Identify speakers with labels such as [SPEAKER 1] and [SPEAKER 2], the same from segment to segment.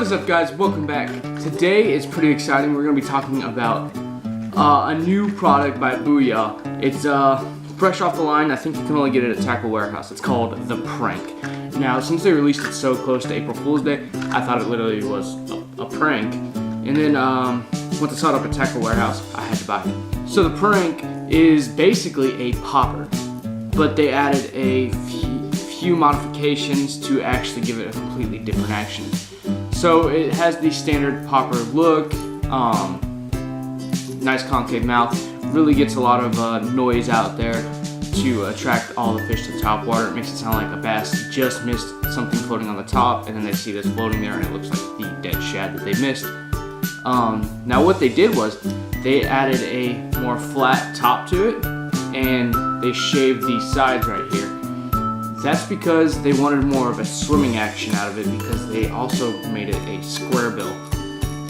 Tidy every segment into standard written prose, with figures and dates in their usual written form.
[SPEAKER 1] What is up, guys? Welcome back. Today is pretty exciting. We're going to be talking about a new product by Booyah. It's fresh off the line. I think you can only get it at Tackle Warehouse. It's called the Prank. Now, since they released it so close to April Fool's Day, I thought it literally was a prank. And then once I saw it up at Tackle Warehouse, I had to buy it. So the Prank is basically a popper, but they added a few modifications to actually give it a completely different action. So it has the standard popper look, nice concave mouth, really gets a lot of noise out there to attract all the fish to the top water. It makes it sound like a bass just missed something floating on the top, and then they see this floating there and it looks like the dead shad that they missed. Now what they did was they added a more flat top to it, and they shaved these sides right here. That's because they wanted more of a swimming action out of it, because they also made it a square bill.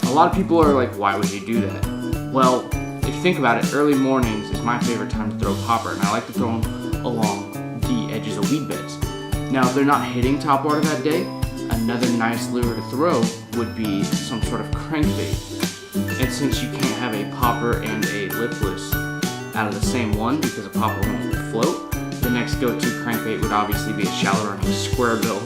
[SPEAKER 1] A lot of people are like, why would you do that? Well, if you think about it, early mornings is my favorite time to throw popper, and I like to throw them along the edges of weed beds. Now, if they're not hitting top water that day, another nice lure to throw would be some sort of crankbait. And since you can't have a popper and a lipless out of the same one because a popper won't float, the next go-to crankbait would obviously be a shallow running square bill.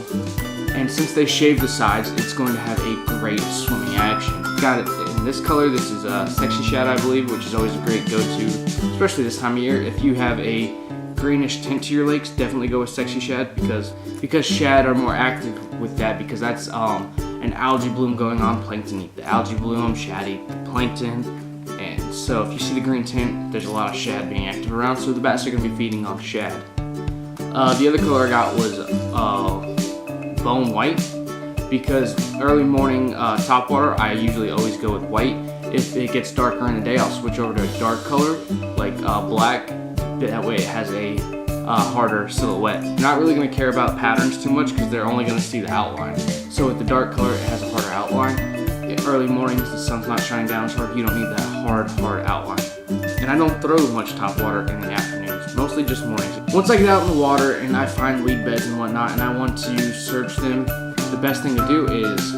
[SPEAKER 1] And since they shaved the sides, it's going to have a great swimming action. Got it in this color. This is Sexy Shad, I believe, which is always a great go-to, especially this time of year. If you have a greenish tint to your lakes, definitely go with Sexy Shad, because shad are more active with that, because that's an algae bloom going on. Plankton eat the algae bloom, shad eat the plankton. And so if you see the green tint, there's a lot of shad being active around, so the bass are going to be feeding on shad. The other color I got was bone white, because early morning topwater, I usually always go with white. If it gets darker in the day, I'll switch over to a dark color, like black. That way it has a harder silhouette. You're not really going to care about patterns too much, because they're only going to see the outline. So with the dark color, it has a harder outline. Early mornings, the sun's not shining down as hard, you don't need that hard outline. And I don't throw much top water in the afternoons, mostly just mornings. Once I get out in the water and I find weed beds and whatnot, and I want to search them, the best thing to do is,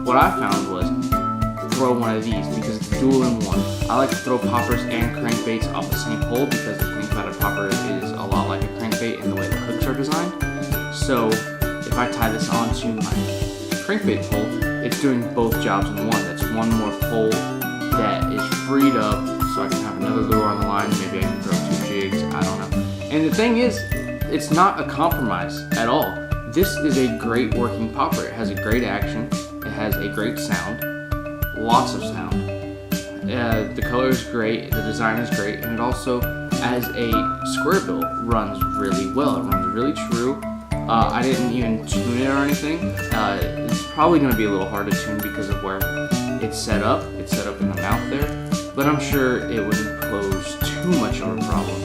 [SPEAKER 1] what I found was, throw one of these, because it's dual in one. I like to throw poppers and crankbaits off the same pole, because the thing about a popper is a lot like a crankbait in the way the hooks are designed. So if I tie this onto my crankbait pole, it's doing both jobs in one. That's one more pole that is freed up, so I can have another lure on the line. Maybe I can throw 2 jigs, I don't know. And the thing is, it's not a compromise at all. This is a great working popper. It has a great action, it has a great sound, lots of sound. The color is great, the design is great, and it also, as a square bill, runs really well. It runs really true. I didn't even tune it or anything. It's probably going to be a little hard to tune because of where it's set up. It's set up in the mouth there, but I'm sure it wouldn't pose too much of a problem.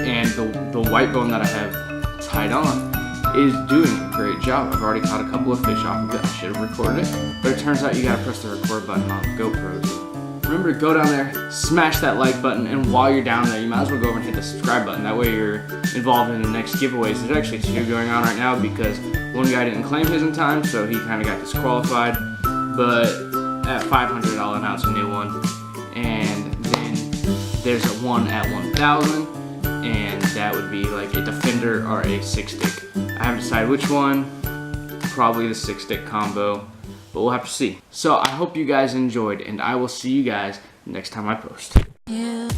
[SPEAKER 1] And the white bone that I have tied on is doing a great job. I've already caught a couple of fish off of it. I should have recorded it, but it turns out you gotta press the record button on GoPros. Remember to go down there, smash that like button, and while you're down there, you might as well go over and hit the subscribe button. That way you're involved in the next giveaways. There's actually 2 going on right now, because one guy didn't claim his in time, so he kind of got disqualified. But at $500, I'll announce a new one. And then there's one at 1,000, and that would be like a Defender or a 6-stick. I haven't decided which one. Probably the 6-stick combo, but we'll have to see. So I hope you guys enjoyed, and I will see you guys next time I post. Yeah.